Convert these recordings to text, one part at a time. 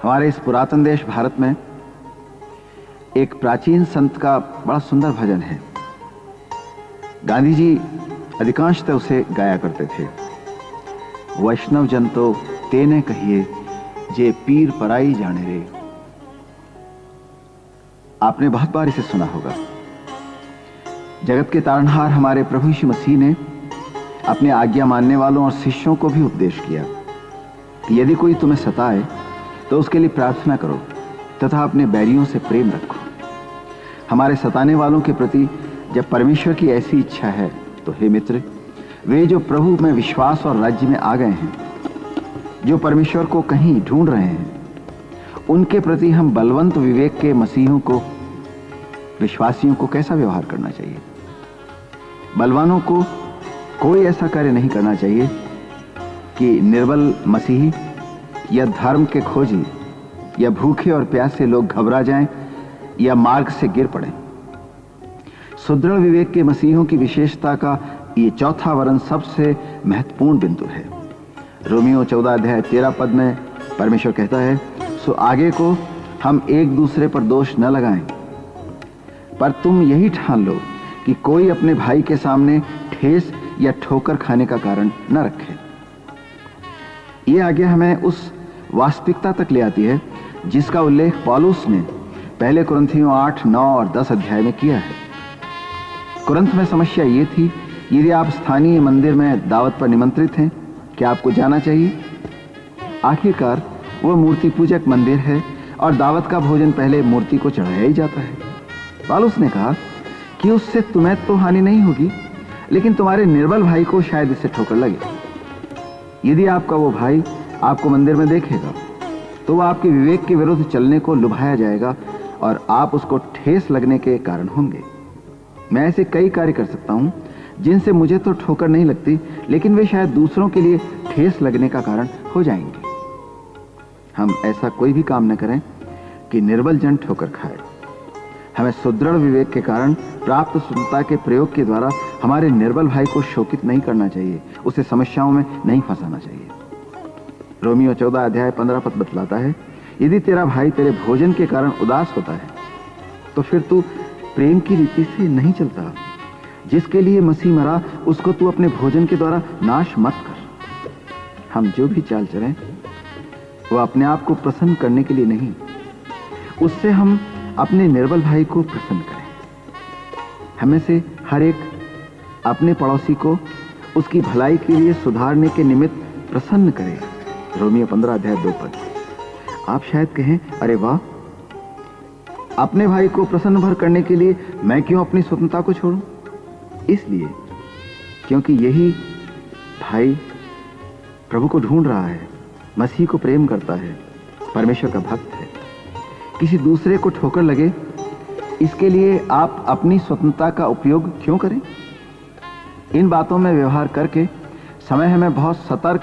हमारे इस पुरातन देश भारत में एक प्राचीन संत का बड़ा सुंदर भजन है। गांधी जी अधिकांशतः उसे गाया करते थे। वैष्णव जन तो तेने कहिए जे पीर पराई जाने रे। आपने बहुत बार इसे सुना होगा। जगत के तारणहार हमारे प्रभु यीशु मसीह ने अपने आज्ञा मानने वालों और शिष्यों को भी उपदेश किया कि यदि कोई तुम्हें सताए तो उसके लिए प्रार्थना करो तथा अपने बैरियों से प्रेम रखो। हमारे सताने वालों के प्रति जब परमेश्वर की ऐसी इच्छा है तो हे मित्र, वे जो प्रभु में विश्वास और राज्य में आ गए हैं, जो परमेश्वर को कहीं ढूंढ रहे हैं, उनके प्रति हम बलवंत विवेक के मसीहों को, विश्वासियों को कैसा व्यवहार करना चाहिए। बलवानों को कोई ऐसा कार्य नहीं करना चाहिए कि निर्बल मसीही या धर्म के खोजी या भूखे और प्यासे लोग घबरा जाएं या मार्ग से गिर पड़ें। सुदृढ़ विवेक के मसीहों की विशेषता का ये चौथा वर्ण सबसे महत्वपूर्ण बिंदु है। रोमियो 14 अध्याय 13 पद में परमेश्वर कहता है, सो आगे को हम एक दूसरे पर दोष न लगाएं, पर तुम यही ठान लो कि कोई अपने भाई के सामने ठेस या ठोकर खाने का कारण न रखे। यह आज्ञा हमें उस वास्तविकता तक ले आती है जिसका उल्लेख पौलुस ने पहले कुरिन्थियों 8, 9 और 10 अध्याय में किया है। कुरिन्थ में समस्या ये थी, यदि आप स्थानीय मंदिर में दावत पर निमंत्रित हैं, क्या आपको जाना चाहिए? आखिरकार वह मूर्ति पूजक मंदिर है और दावत का भोजन पहले मूर्ति को चढ़ाया ही जाता है। पौलुस ने कहा कि उससे तुम्हें तो हानि नहीं होगी, लेकिन तुम्हारे निर्बल भाई को शायद इससे ठोकर लगे। यदि आपका वो भाई आपको मंदिर में देखेगा तो वह आपके विवेक के विरुद्ध चलने को लुभाया जाएगा और आप उसको ठेस लगने के कारण होंगे। मैं ऐसे कई कार्य कर सकता हूं जिनसे मुझे तो ठोकर नहीं लगती, लेकिन वे शायद दूसरों के लिए ठेस लगने का कारण हो जाएंगे। हम ऐसा कोई भी काम न करें कि निर्बल जन ठोकर खाए। हमें सुदृढ़ विवेक के कारण प्राप्त स्वतंत्रता के प्रयोग के द्वारा हमारे निर्बल भाई को शोकित नहीं करना चाहिए, उसे समस्याओं में नहीं फंसाना चाहिए। रोमियो 14 अध्याय 15 पद बतलाता है, यदि तेरा भाई तेरे भोजन के कारण उदास होता है तो फिर तू प्रेम की रीति से नहीं चलता। जिसके लिए मसीह मरा उसको तू अपने भोजन के द्वारा नाश मत कर। हम जो भी चाल चलें वो अपने आप को प्रसन्न करने के लिए नहीं, उससे हम अपने निर्बल भाई को प्रसन्न करें। हमें से हर एक अपने पड़ोसी को उसकी भलाई के लिए सुधारने के निमित्त प्रसन्न करे। रोमियो 15 अध्याय 2 पद। आप शायद कहें, अरे वाह, अपने भाई को प्रसन्न भर करने के लिए मैं क्यों अपनी स्वतंत्रता को छोड़ूं? इसलिए क्योंकि यही भाई प्रभु को ढूंढ रहा है, मसीह को प्रेम करता है, परमेश्वर का भक्त है। किसी दूसरे को ठोकर लगे इसके लिए आप अपनी स्वतंत्रता का उपयोग क्यों करें? इन बातों में व्यवहार करके समय हमें बहुत सतर्क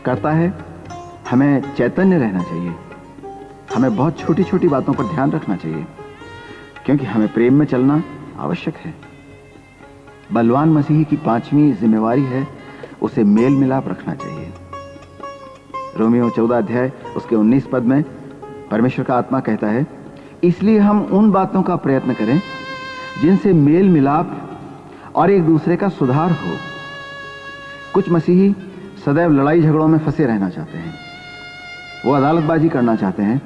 करता है। हमें चैतन्य रहना चाहिए। हमें बहुत छोटी छोटी बातों पर ध्यान रखना चाहिए, क्योंकि हमें प्रेम में चलना आवश्यक है। बलवान मसीही की 5वीं जिम्मेवारी है उसे मेल मिलाप रखना चाहिए। रोमियो 14 अध्याय उसके 19 पद में परमेश्वर का आत्मा कहता है, इसलिए हम उन बातों का प्रयत्न करें जिनसे मेल मिलाप और एक दूसरे का सुधार हो। कुछ मसीही सदैव लड़ाई झगड़ों में फंसे रहना चाहते हैं। वो अदालतबाजी करना चाहते हैं।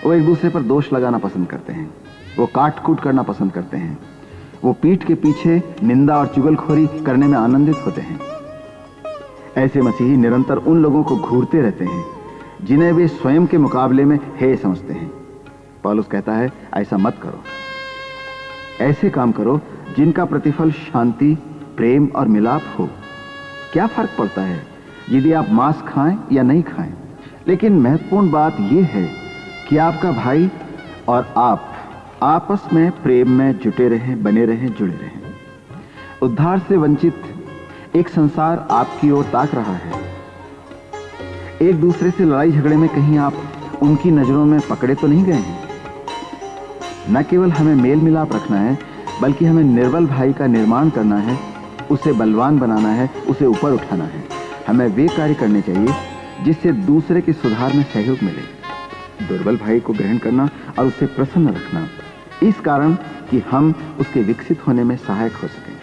वो एक दूसरे पर दोष लगाना पसंद करते हैं। वो काट कूट करना पसंद करते हैं। वो पीठ के पीछे निंदा और चुगलखोरी करने में आनंदित होते हैं। ऐसे मसीही निरंतर उन लोगों को घूरते रहते हैं जिन्हें वे स्वयं के मुकाबले में हेय समझते हैं। पौलुस कहता है, ऐसा मत करो। ऐसे काम करो जिनका प्रतिफल शांति, प्रेम और मिलाप हो। क्या फर्क पड़ता है यदि आप मांस खाएं या नहीं खाएं? लेकिन महत्वपूर्ण बात यह है कि आपका भाई और आप आपस में प्रेम में जुटे रहें, बने रहें, जुड़े रहें। उद्धार से वंचित एक संसार आपकी ओर ताक रहा है। एक दूसरे से लड़ाई झगड़े में कहीं आप उनकी नजरों में पकड़े तो नहीं गए हैं? न केवल हमें मेल मिलाप रखना है, बल्कि हमें निर्बल भाई का निर्माण करना है, उसे बलवान बनाना है, उसे ऊपर उठाना है। हमें वे कार्य करने चाहिए जिससे दूसरे के सुधार में सहयोग मिले। दुर्बल भाई को ग्रहण करना और उसे प्रसन्न रखना, इस कारण कि हम उसके विकसित होने में सहायक हो सकें।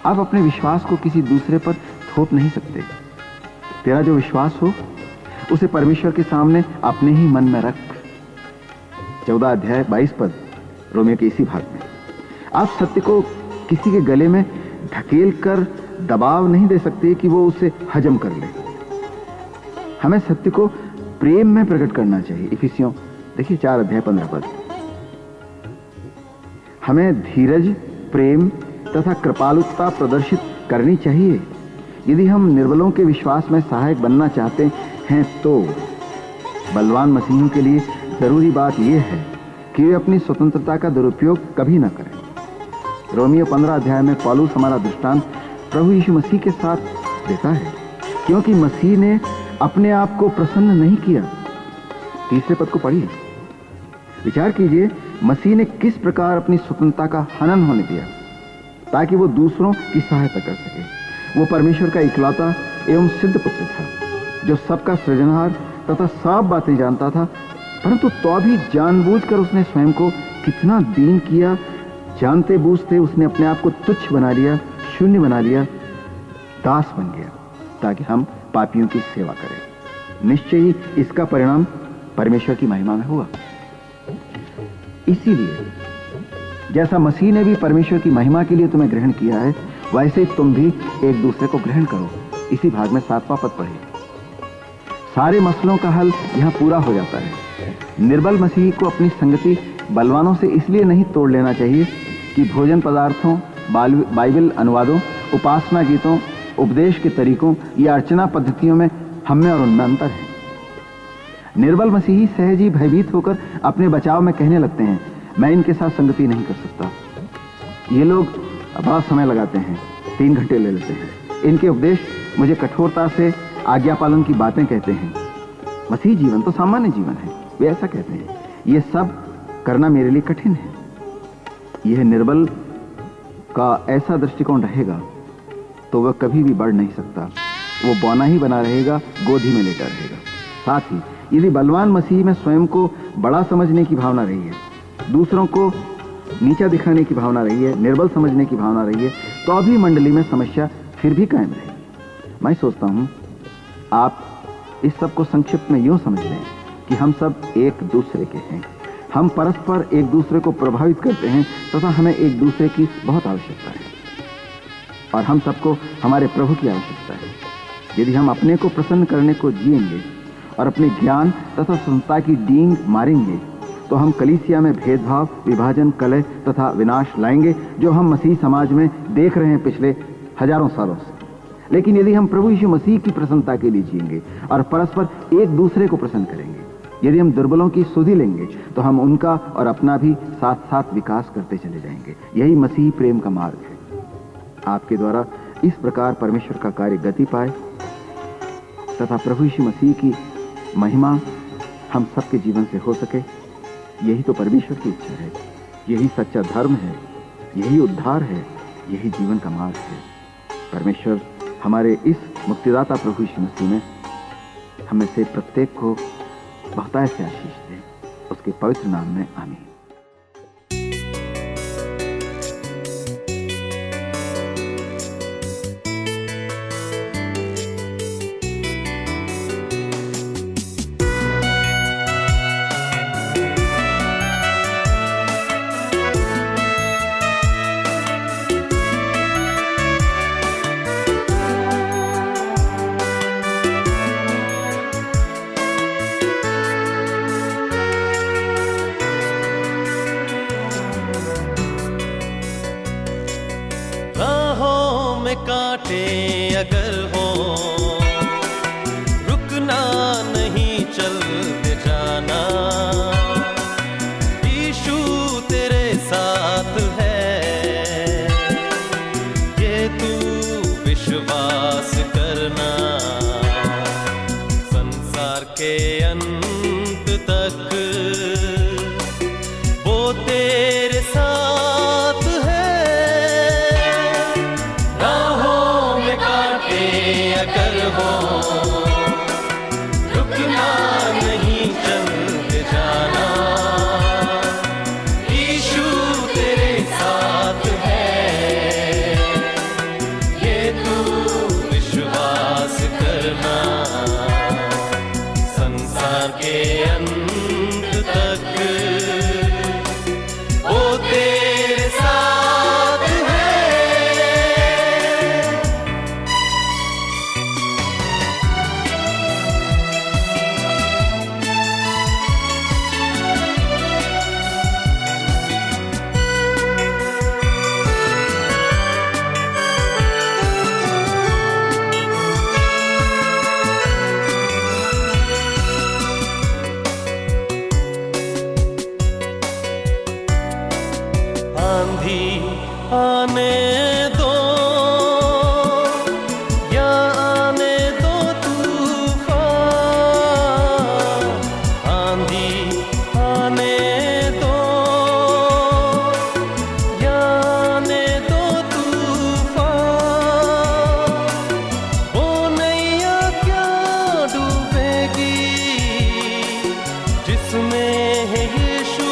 आप अपने विश्वास को किसी दूसरे पर थोप नहीं सकते। तेरा जो विश्वास हो उसे परमेश्वर के सामने अपने ही मन में रख। 14 अध्याय 22 पद रोमियो के इसी भाग में। आप सत्य को किसी के गले में ढकेल कर दबाव नहीं दे सकते कि वो उसे हजम कर ले। हमें सत्य को प्रेम में प्रकट करना चाहिए। इफिसियों देखिए 4 अध्याय 15 पद। हमें धीरज, प्रेम तथा कृपालुता प्रदर्शित करनी चाहिए। यदि हम निर्बलों के विश्वास में सहायक बनना चाहते हैं तो बलवान मसीहियों के लिए जरूरी बात यह है कि वे अपनी स्वतंत्रता का दुरुपयोग कभी न करें। रोमियो 15 अध्याय में पौलुस हमारा दृष्टांत प्रभु यीशु मसीह के साथ देता है, क्योंकि मसीह ने अपने आप को प्रसन्न नहीं किया। 3 पद को पढ़िए। विचार कीजिए, मसीह ने किस प्रकार अपनी स्वतंत्रता का हनन होने दिया ताकि वो दूसरों की सहायता कर सके। वो परमेश्वर का इकलौता एवं सिद्ध पुत्र था, जो सबका सृजनहार तथा सब बातें जानता था, परंतु तो भी जानबूझकर उसने स्वयं को कितना दीन किया। जानते बूझते उसने अपने आप को तुच्छ बना लिया, शून्य बना लिया, दास बन गया, ताकि हम पापियों की सेवा करें। निश्चय ही इसका परिणाम परमेश्वर की महिमा में हुआ। इसीलिए जैसा मसीह ने भी परमेश्वर की महिमा के लिए तुम्हें ग्रहण किया है, वैसे तुम भी एक दूसरे को ग्रहण करो। इसी भाग में 7वां पद पढ़िए। सारे मसलों का हल यहां पूरा हो जाता है। निर्बल मसीह को अपनी संगति बलवानों से इसलिए नहीं तोड़ लेना चाहिए कि भोजन पदार्थों, बाइबल अनुवादों, उपासना गीतों, उपदेश के तरीकों या अर्चना पद्धतियों में हमें और उनमें अंतर है। निर्बल मसीही सहज ही भयभीत होकर अपने बचाव में कहने लगते हैं, मैं इनके साथ संगति नहीं कर सकता। ये लोग बड़ा समय लगाते हैं, 3 घंटे ले लेते हैं। इनके उपदेश मुझे कठोरता से आज्ञा पालन की बातें कहते हैं। मसीह जीवन तो सामान्य जीवन है, वे ऐसा कहते हैं। ये सब करना मेरे लिए कठिन है। यह निर्बल का ऐसा दृष्टिकोण रहेगा तो वह कभी भी बढ़ नहीं सकता। वो बौना ही बना रहेगा, गोदी में लेटा रहेगा। साथ ही यदि बलवान मसीह में स्वयं को बड़ा समझने की भावना रही है, दूसरों को नीचा दिखाने की भावना रही है, निर्बल समझने की भावना रही है, तो अभी मंडली में समस्या फिर भी कायम रहेगी। मैं सोचता हूं आप इस सब को संक्षिप्त में यूं समझ लें कि हम सब एक दूसरे के हैं। हम परस्पर एक दूसरे को प्रभावित करते हैं तथा हमें एक दूसरे की बहुत आवश्यकता है, और हम सबको हमारे प्रभु की आवश्यकता है। यदि हम अपने को प्रसन्न करने को जिएंगे और अपने ज्ञान तथा संस्था की डींग मारेंगे, तो हम कलीसिया में भेदभाव, विभाजन, कलह तथा विनाश लाएंगे, जो हम मसीह समाज में देख रहे हैं पिछले हजारों सालों से। लेकिन यदि हम प्रभु यीशु मसीह की प्रसन्नता के लिए जिएंगे और परस्पर एक दूसरे को प्रसन्न करेंगे, यदि हम दुर्बलों की सुधि लेंगे, तो हम उनका और अपना भी साथ साथ विकास करते चले जाएंगे। यही मसीही प्रेम का मार्ग है। आपके द्वारा इस प्रकार परमेश्वर का कार्य गति पाए तथा प्रभु यीशु मसीह की महिमा हम सबके जीवन से हो सके, यही तो परमेश्वर की इच्छा है। यही सच्चा धर्म है, यही उद्धार है, यही जीवन का मार्ग है। परमेश्वर हमारे इस मुक्तिदाता प्रभु यीशु मसीह में हमें से प्रत्येक को बहुतायत से आशीष दे। उसके पवित्र नाम में आमीन। कांटे अगर हो, रुकना नहीं, चलते जाना। यीशु तेरे साथ है, ये तू विश्वास करना। संसार के अंत तक वो तेरे साथ है। अगर हो, रुकना नहीं, चलते संसार के अंत तक वो तेरे साथ है। आंधी आने दो या आने दो तूफान, आंधी आने दो या आने दो तूफान, वो नैया क्या डूबेगी जिसमें है यीशु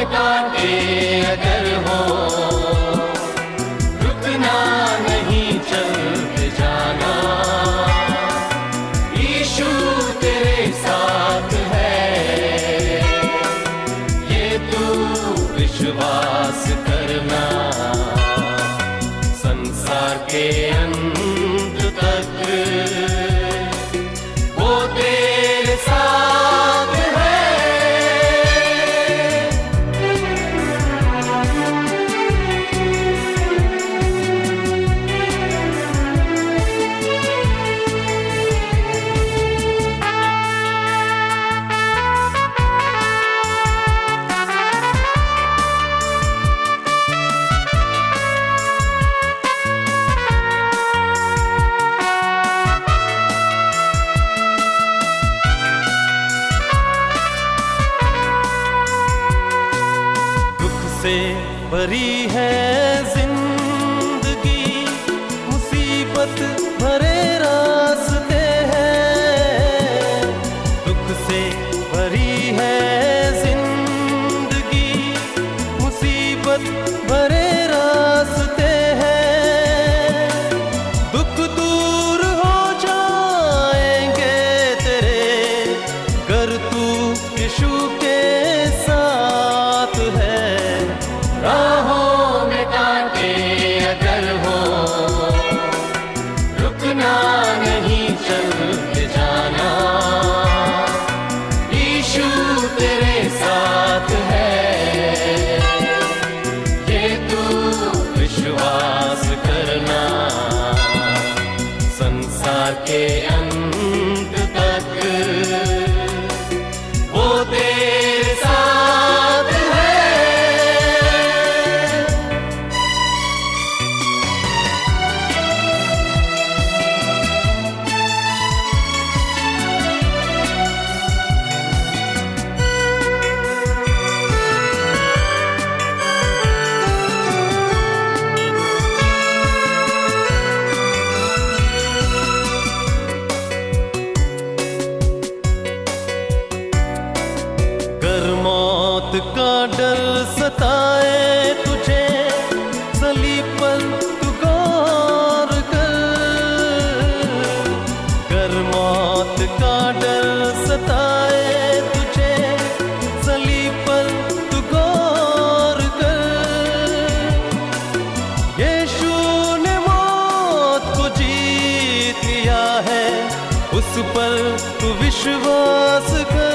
कांटे अगर हो रुकना नहीं, चलते जाना, यीशु तेरे साथ है, ये तू विश्वास करना। संसार के अंत तक वो तेरे साथ है। से भरी है जिंदगी, मुसीबत भरे रास्ते हैं, दुख से भरी है जिंदगी, मुसीबत भरे रास्ते हैं, दुख दूर हो जाएंगे तेरे गर तू यीशु के साथ है। राहों में कांटे अगर हो रुकना नहीं, चलते जाना, यीशु तेरे साथ है, ये तू विश्वास करना। संसार के अंत तक वो तेरे साथ है। मौत का डर सताए तुझे, सलीब पर तू गौर कर मौत का डर सताए तुझे, सलीब पर तू गौर कर। यीशु ने मौत को जीत लिया है, उस पर तू विश्वास कर।